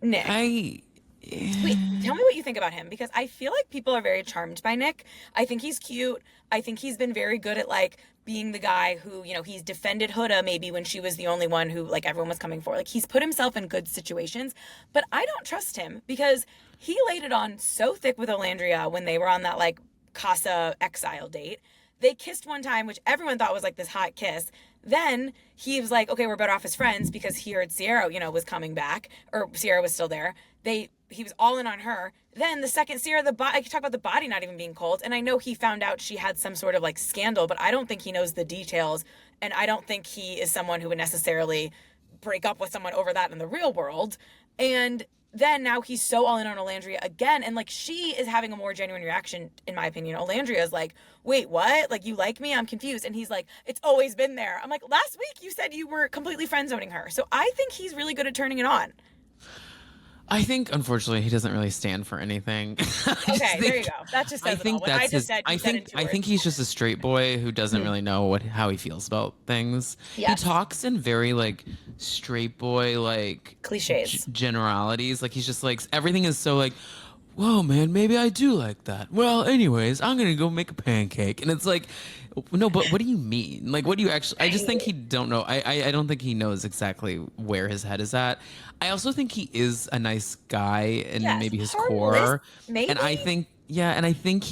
Nick. I. Wait, tell me what you think about him, because I feel like people are very charmed by Nick. I think he's cute. I think he's been very good at like being the guy who, you know, he's defended Huda maybe when she was the only one who like everyone was coming for. Like he's put himself in good situations, but I don't trust him because he laid it on so thick with Olandria when they were on that like Casa exile date. They kissed one time, which everyone thought was like this hot kiss. Then he was like, okay, we're better off as friends because he heard Sierra, you know, was coming back, or Sierra was still there. He was all in on her. Then the second Sierra, I could talk about the body not even being cold. And I know he found out she had some sort of like scandal, but I don't think he knows the details. And I don't think he is someone who would necessarily break up with someone over that in the real world. And then now he's so all in on Olandria again, and like she is having a more genuine reaction, in my opinion. Olandria is like, wait, what? Like, you like me? I'm confused. And he's like, it's always been there. I'm like, last week you said you were completely friend zoning her. So I think he's really good at turning it on. I think, unfortunately, he doesn't really stand for anything. Okay, there you go. That just says I think it all. What that's I just his. said, I think he's just a straight boy who doesn't really know how he feels about things. Yes. He talks in very like straight boy like cliches, generalities. Like he's just like everything is so like, whoa, man, maybe I do like that. Well, anyways, I'm gonna go make a pancake, and it's like, no, but what do you mean? Like, what do you actually? I just think he don't know. I don't think he knows exactly where his head is at. I also think he is a nice guy and maybe his core. Maybe. And I think, and I think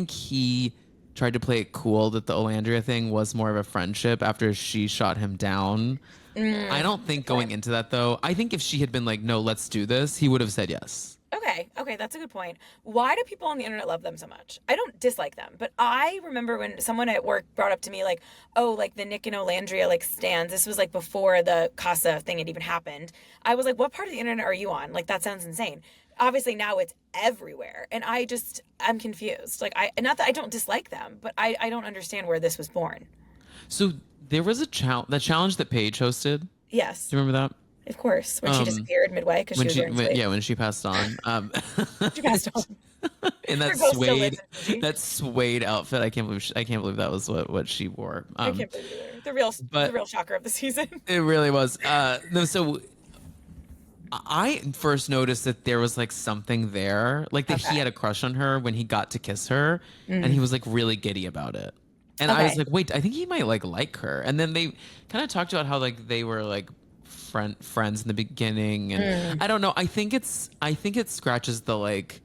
he tried to play it cool that the Olandria thing was more of a friendship after she shot him down. I don't think going into that though. I think if she had been like, no, let's do this, he would have said yes. Okay, that's a good point. Why do people on the internet love them so much? I don't dislike them, but I remember when someone at work brought up to me like, oh, like the Nick and Olandria like stands. This was like before the Casa thing had even happened. I was like, what part of the internet are you on? Like, that sounds insane. Obviously now it's everywhere, and I'm confused. Like, not that I don't dislike them, but I don't understand where this was born. So there was the challenge that Paige hosted. Yes. Do you remember that? Of course, when she disappeared midway because she was when she passed on. She passed on. In that suede outfit, I can't believe that was what she wore. I can't believe it. The real shocker of the season. It really was. No, so I first noticed that there was like something there, like that he had a crush on her when he got to kiss her, and he was like really giddy about it. And I was like, wait, I think he might like her. And then they kind of talked about how like they were like friends in the beginning, and I don't know. I think it scratches the like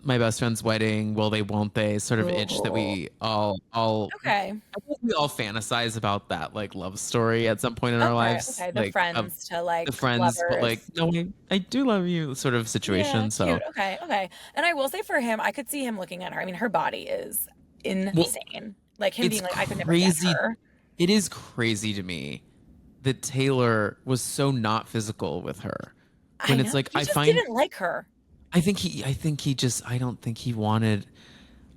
my best friend's wedding, will they, won't they sort of itch that we all okay. I think we all fantasize about that like love story at some point in our lives. Okay, the like, friends to like the friends, lovers. but like no, I do love you sort of situation. Yeah, so cute. Okay. And I will say for him, I could see him looking at her. I mean, her body is insane. Like him being like, I could never get her. It is crazy to me that Taylor was so not physical with her. When it's like he just didn't like her. I don't think he wanted.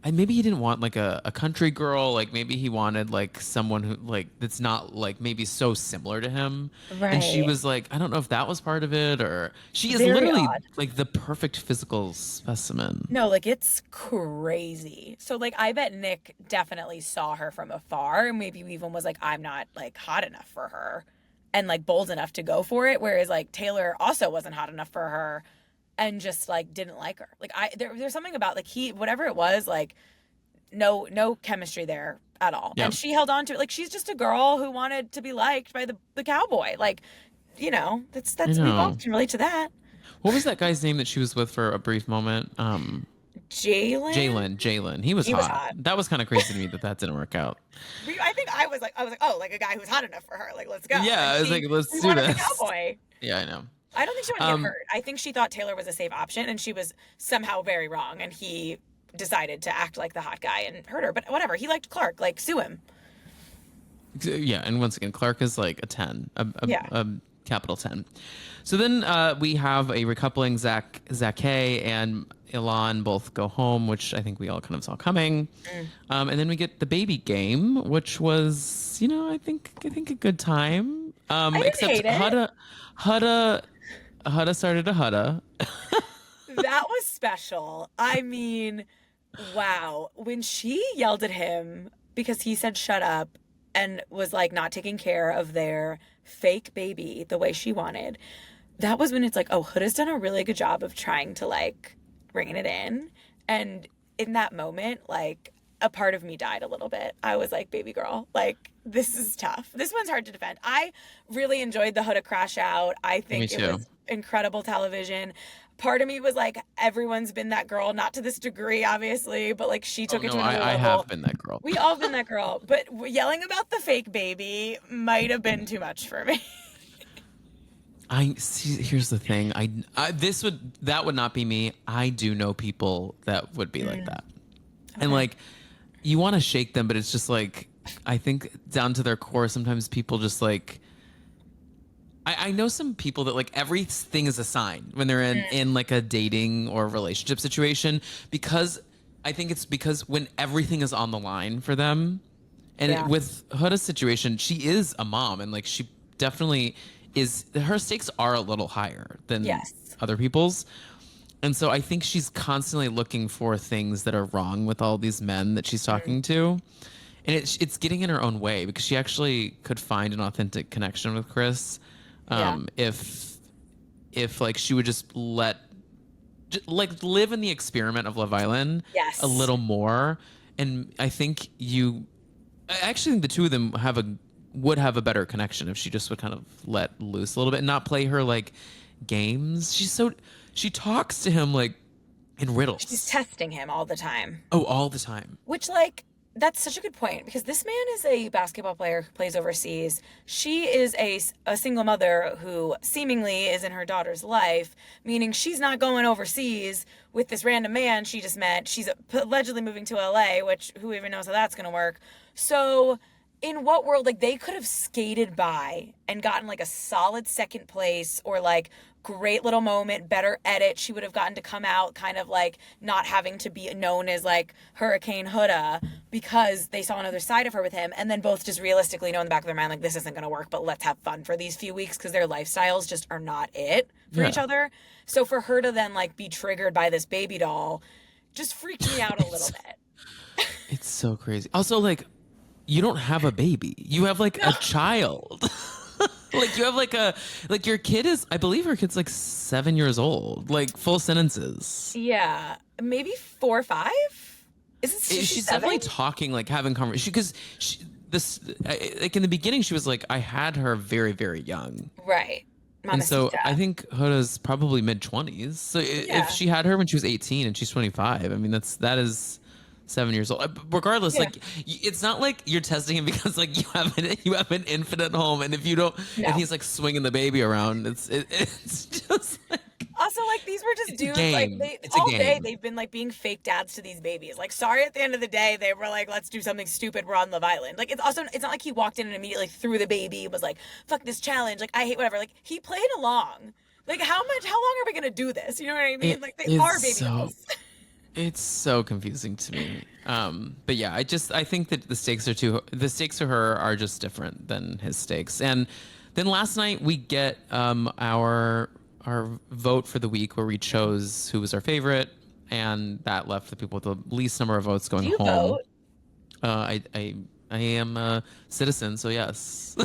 Maybe he didn't want like a country girl. Like maybe he wanted like someone who like that's not like maybe so similar to him. Right. And she was like, I don't know if that was part of it, or she is Very literally odd. like the perfect physical specimen. No, like it's crazy. So like I bet Nick definitely saw her from afar, and maybe even was like, I'm not like hot enough for her, and like bold enough to go for it. Whereas like Taylor also wasn't hot enough for her, and just like didn't like her. Like there's something about like whatever it was, like no chemistry there at all. Yep. And she held on to it. Like she's just a girl who wanted to be liked by the cowboy. Like, you know, we all can relate to that. What was that guy's name that she was with for a brief moment? Jalen. He was hot. That was kind of crazy to me that didn't work out. I think I was like, oh, like a guy who's hot enough for her. Like, let's go. Yeah, I was like, let's do this. The cowboy. Yeah, I know. I don't think she wanted to get hurt. I think she thought Taylor was a safe option, and she was somehow very wrong, and he decided to act like the hot guy and hurt her. But whatever. He liked Clark. Like, sue him. Yeah, and once again, Clark is like a 10. A capital 10. So then we have a recoupling. Zach and Ilan both go home, which I think we all kind of saw coming. And then we get the baby game, which was, I think a good time. Except Hudda started a Hudda. That was special. I mean, wow. When she yelled at him because he said shut up and was like not taking care of their fake baby the way she wanted, that was when it's like, oh, Hudda's done a really good job of trying to like bringing it in. And in that moment, like a part of me died a little bit. I was like, baby girl, like this is tough. This one's hard to defend. I really enjoyed the Hudda crash out. I think it was incredible television. Part of me was like, everyone's been that girl, not to this degree, obviously, but like she took it to another level. I have been that girl. We all been that girl, but yelling about the fake baby might have been too much for me. Here's the thing. That would not be me. I do know people that would be like that. Okay. And like, you want to shake them, but it's just like, I think down to their core, sometimes people just like, I know some people that like everything is a sign when they're in like a dating or relationship situation, because I think it's because when everything is on the line for them, and with Hudda's situation, she is a mom, and like she definitely is, her stakes are a little higher than other people's. And so I think she's constantly looking for things that are wrong with all these men that she's talking to. And it's getting in her own way, because she actually could find an authentic connection with Chris. If like she would just live in the experiment of Love Island a little more. And I actually think the two of them would have a better connection if she just would kind of let loose a little bit and not play her like games. She talks to him like in riddles. She's testing him all the time. Oh, all the time. Which, like, that's such a good point, because this man is a basketball player who plays overseas. She is a single mother who seemingly is in her daughter's life, meaning she's not going overseas with this random man she just met. She's allegedly moving to LA, which who even knows how that's going to work. So in what world, like, they could have skated by and gotten like a solid second place, or like great little moment, better edit. She would have gotten to come out kind of like not having to be known as like Hurricane Hudda, because they saw another side of her with him, and then both just realistically know in the back of their mind, like, this isn't going to work, but let's have fun for these few weeks, because their lifestyles just are not it for each other. So for her to then like be triggered by this baby doll just freaked me out a little bit. It's so crazy. Also, like, you don't have a baby. You have like a child. Like, you have like your kid is, I believe her kid's like 7 years old, like full sentences. Yeah. Maybe 4 or 5. She's definitely talking, like having conversation, because like in the beginning she was like, I had her very, very young. Right. Mamacita. And so I think Hudda's probably mid-20s. So if she had her when she was 18 and she's 25, I mean, that is 7 years old. Regardless, like, it's not like you're testing him because like you have an infant at home, and if you don't, and he's like swinging the baby around, it's just like. Also, like, these were just dudes, like, all day they've been like being fake dads to these babies. Like, sorry, at the end of the day they were like, let's do something stupid, we're on Love Island. Like, it's not like he walked in and immediately threw the baby, was like, fuck this challenge, like, I hate whatever. Like, he played along. Like, how long are we gonna do this? You know what I mean? Like, they are baby dolls. It's so confusing to me. But yeah, I think that the stakes for her are just different than his stakes. And then last night we get our vote for the week, where we chose who was our favorite, and that left the people with the least number of votes going home. Vote? I am a citizen, so yes.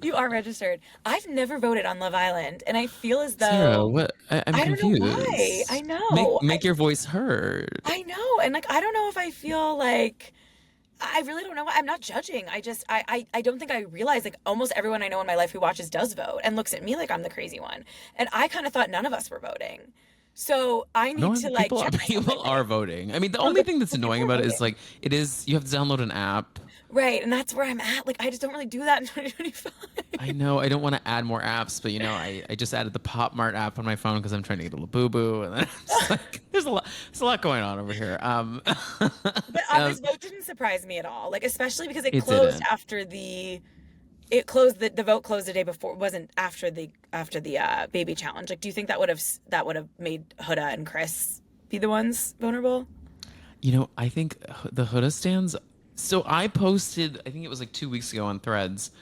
You are registered. I've never voted on Love Island, and I feel as though Sarah, what? I'm confused. Don't know why. I know. Make your voice heard. I know, and like, I don't know if I feel like, I really don't know. I'm not judging. I don't think I realize, like, almost everyone I know in my life who watches does vote and looks at me like I'm the crazy one. And I kind of thought none of us were voting. So I need No, to like people check myself, I people are think. voting. I mean, the Oh, only thing that's annoying people are about it is voting. like you have to download an app. Right, and that's where I'm at. Like, I just don't really do that in 2025. I know I don't want to add more apps, but I just added the Pop Mart app on my phone because I'm trying to get a little boo boo, and then I'm just like, there's a lot going on over here. But this vote didn't surprise me at all. Like, especially because it didn't. the vote closed the day before. It wasn't after the baby challenge. Like, do you think that would have made Huda and Chris be the ones vulnerable? I think the Huda stands. So I posted, I think it was like 2 weeks ago on Threads.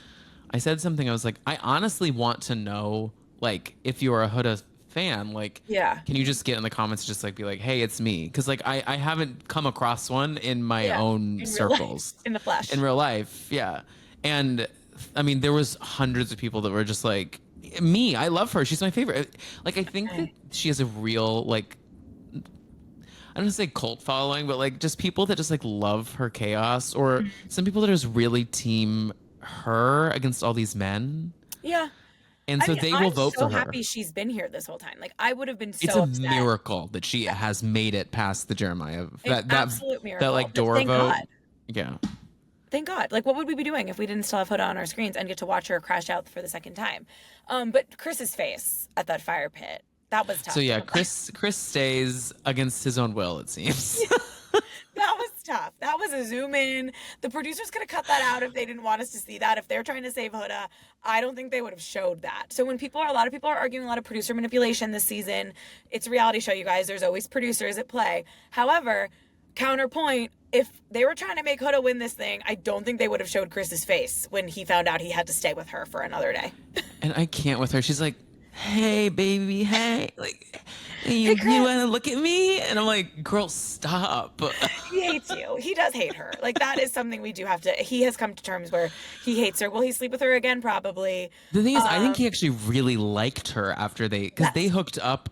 I said something. I was like, I honestly want to know, like, if you're a Huda fan, like, Yeah. can you just get in the comments, just like be like, hey, it's me? Because like I haven't come across one in my Yeah. own In real life, circles, in the in flesh. real life. Yeah, and I mean, there was hundreds of people that were just like, me. I love her. She's my favorite. Like, I think that Okay. she has a real like I don't want to say cult following, but like just people that just like love her chaos, or some people that just really team her against all these men. Yeah. And I so mean, they will I'm vote so for her. happy she's been here this whole time. Like, I would have been It's so a upset. miracle that she has made it past the Jeremiah An that absolute that miracle. like But door thank vote. God. Yeah. Thank God. Like, what would we be doing if we didn't still have Huda on our screens and get to watch her crash out for the second time? But Chris's face at that fire pit, that was So tough to yeah, come by. Chris stays against his own will, it seems. That was tough. That was a zoom in. The producers could have cut that out if they didn't want us to see that. If they're trying to save Huda, I don't think they would have showed that. So when a lot of people are arguing a lot of producer manipulation this season, it's a reality show, you guys. There's always producers at play. However, counterpoint, if they were trying to make Huda win this thing, I don't think they would have showed Chris's face when he found out he had to stay with her for another day. And I can't with her. She's like, hey baby, hey, like, Hey, you Chris. want to look at me? And I'm like, girl, stop. He hates you. He does hate her. Like, that is something we do have to. He has come to terms where he hates her. Will he sleep with her again? Probably. The thing is, I think Um, he actually really liked her after because they yes. hooked up,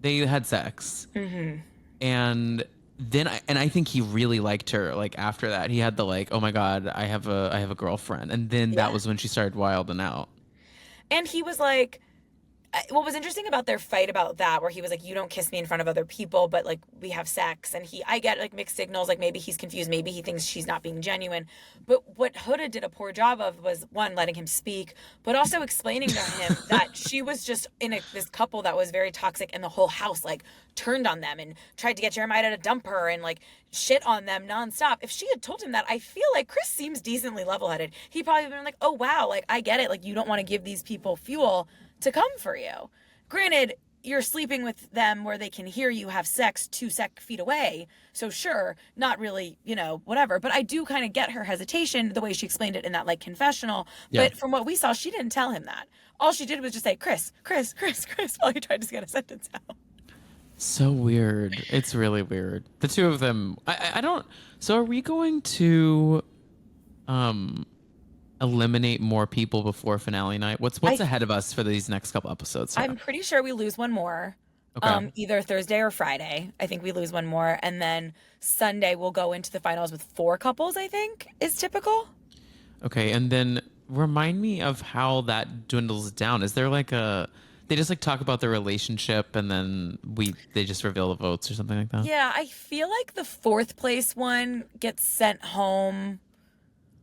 they had sex, and I think he really liked her. Like after that, he had the like, oh my god, I have a girlfriend, and then that Yeah. was when she started wilding out. And he was like, what was interesting about their fight about that, where he was like, you don't kiss me in front of other people, but like we have sex. And I get like mixed signals, like maybe he's confused, maybe he thinks she's not being genuine. But what Huda did a poor job of was, one, letting him speak, but also explaining to him that she was just in this couple that was very toxic, and the whole house like turned on them and tried to get Jeremiah to dump her and like shit on them nonstop. If she had told him that, I feel like Chris seems decently level-headed. He'd probably been like, oh wow, like I get it, like you don't want to give these people fuel to come for you. Granted, you're sleeping with them where they can hear you have sex 2 feet away. So sure, not really, whatever. But I do kind of get her hesitation, the way she explained it in that like confessional. Yeah. But from what we saw, she didn't tell him that. All she did was just say, Chris, Chris, Chris, Chris, while he tried to get a sentence out. So weird. It's really weird. The two of them. I don't. So are we going to eliminate more people before finale night? What's I ahead of us for these next couple episodes, I'm Sarah? pretty sure we lose one more. Okay. Either Thursday or Friday. I think we lose one more. And then Sunday we'll go into the finals with 4 couples, I think, is typical. Okay, and then remind me of how that dwindles down. Is there like they just like talk about their relationship and then they just reveal the votes or something like that? Yeah, I feel like the 4th place one gets sent home,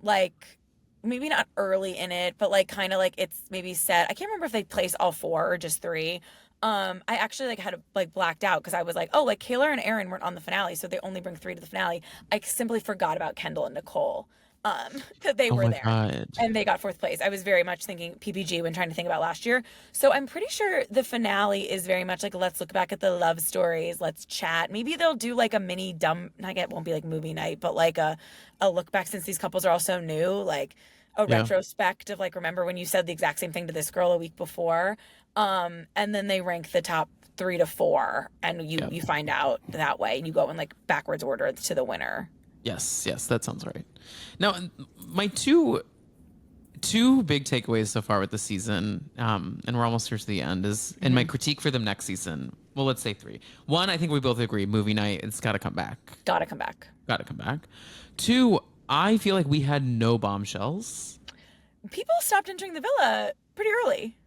like maybe not early in it, but like kind of like it's maybe set. I can't remember if they place all 4 or just 3. I actually like had like blacked out because I was like, oh, like Kayla and Aaron weren't on the finale, so they only bring 3 to the finale. I simply forgot about Kendall and Nicole. That they Oh were my there god. and they got 4th place. I was very much thinking PPG when trying to think about last year. So I'm pretty sure the finale is very much like, let's look back at the love stories. Let's chat. Maybe they'll do like a mini it won't be like movie night, but like a look back, since these couples are all so new, like a Yeah. retrospect of like, remember when you said the exact same thing to this girl a week before? And then they rank the top 3 to 4 and you find out that way and you go in like backwards order to the winner. Yes, that sounds right. Now, my two big takeaways so far with the season, and we're almost here to the end, is and my critique for them next season. Well, let's say 3. 1, I think we both agree, movie night, it's got to come back. Gotta come back. 2, I feel like we had no bombshells. People stopped entering the villa pretty early.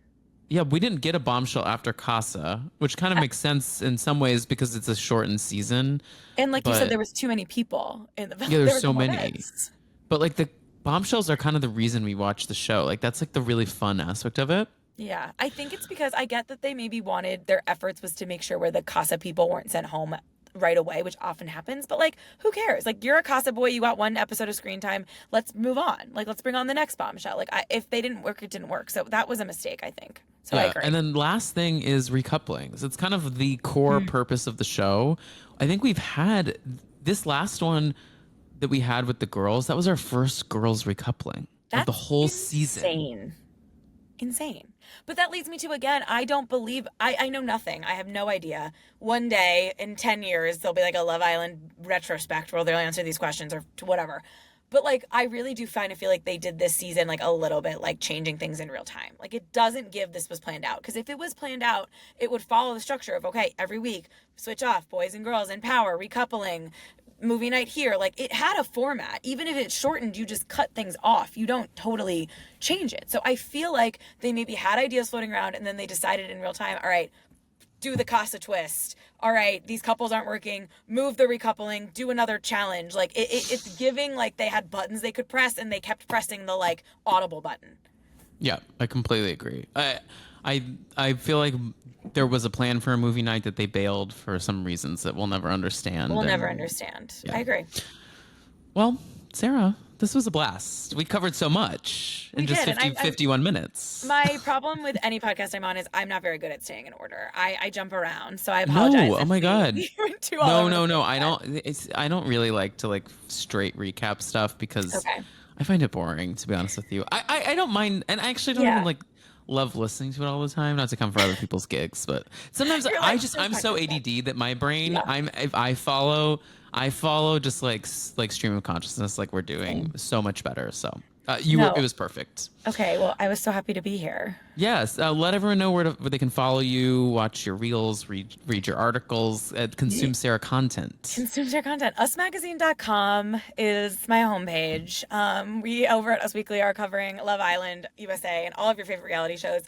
Yeah, we didn't get a bombshell after Casa, which kind of makes sense in some ways because it's a shortened season. And like you said, But there was too many people in the film. yeah, There there's was no so more many. beds. But like the bombshells are kind of the reason we watch the show. Like that's like the really fun aspect of it. Yeah, I think it's because I get that they maybe wanted their efforts was to make sure where the Casa people weren't sent home right away, which often happens. But like, who cares? Like, you're a Casa boy. You got one episode of screen time. Let's move on. Like, let's bring on the next bombshell. Like, if they didn't work, it didn't work. So that was a mistake, I think. So I Yeah, agree. and then last thing is recouplings. It's kind of the core purpose of the show. I think we've had this last one that we had with the girls. That was our first girls recoupling of the That's whole season. Insane. But that leads me to, again, I don't believe, I know nothing. I have no idea. One day in 10 years, there'll be like a Love Island retrospect where they'll answer these questions or whatever. But like, I really do feel like they did this season like a little bit like changing things in real time. Like, it doesn't give this was planned out. Because if it was planned out, it would follow the structure of, okay, every week, switch off, boys and girls in power, recoupling, movie night here. Like, it had a format. Even if it's shortened, you just cut things off. You don't totally change it. So I feel like they maybe had ideas floating around and then they decided in real time, all right, do the Casa twist. All right, these couples aren't working. Move the recoupling. Do another challenge. Like, it's giving like they had buttons they could press and they kept pressing the like audible button. Yeah, I completely agree. I feel like there was a plan for a movie night that they bailed for some reasons that we'll never understand. We'll never understand. Yeah. I agree. Well, Sarah, this was a blast. We covered so much in just 51 minutes. My problem with any podcast I'm on is I'm not very good at staying in order. I jump around, so I apologize. No, oh my God. No. I I don't really like to like straight recap stuff because I find it boring, to be honest with you. I don't mind, and I actually don't even like love listening to it all the time, not to come for other people's gigs, but sometimes I'm so ADD that my brain, I follow just like stream of consciousness, like we're doing so much better. So it was perfect. Okay, well, I was so happy to be here. Yes, let everyone know where they can follow you, watch your reels, read your articles, consume Sarah content. Consume Sarah content. Usmagazine.com is my homepage. We over at Us Weekly are covering Love Island USA and all of your favorite reality shows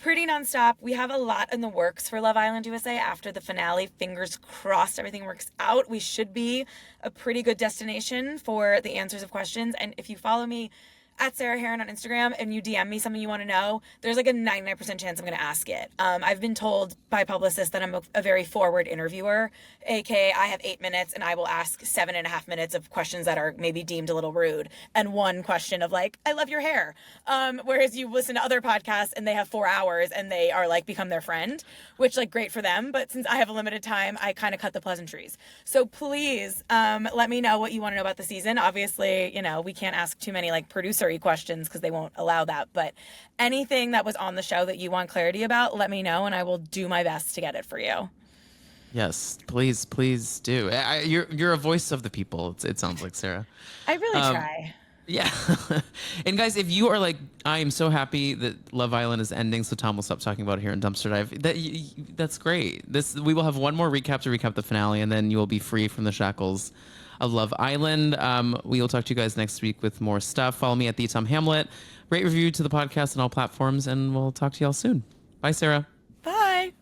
pretty nonstop. We have a lot in the works for Love Island USA after the finale. Fingers crossed everything works out. We should be a pretty good destination for the answers of questions. And if you follow me at Sarah Hearon on Instagram and you DM me something you want to know, there's like a 99% chance I'm going to ask it. I've been told by publicists that I'm a very forward interviewer, aka I have 8 minutes and I will ask 7.5 minutes of questions that are maybe deemed a little rude and one question of like, I love your hair. Whereas you listen to other podcasts and they have 4 hours and they are like become their friend, which like great for them. But since I have a limited time, I kind of cut the pleasantries. So please let me know what you want to know about the season. Obviously, we can't ask too many like producer questions because they won't allow that, but anything that was on the show that you want clarity about, let me know and I will do my best to get it for you. Yes, please do. You're a voice of the people, it sounds like, Sarah. I really try. Yeah. And guys, if you are like, I am so happy that Love Island is ending, so Tom will stop talking about it here in Dumpster Dive. That's great. We will have one more recap to recap the finale, and then you will be free from the shackles of Love Island. We will talk to you guys next week with more stuff. Follow me at the Tom Hamlet. Rate, review to the podcast on all platforms, and we'll talk to y'all soon. Bye, Sarah. Bye.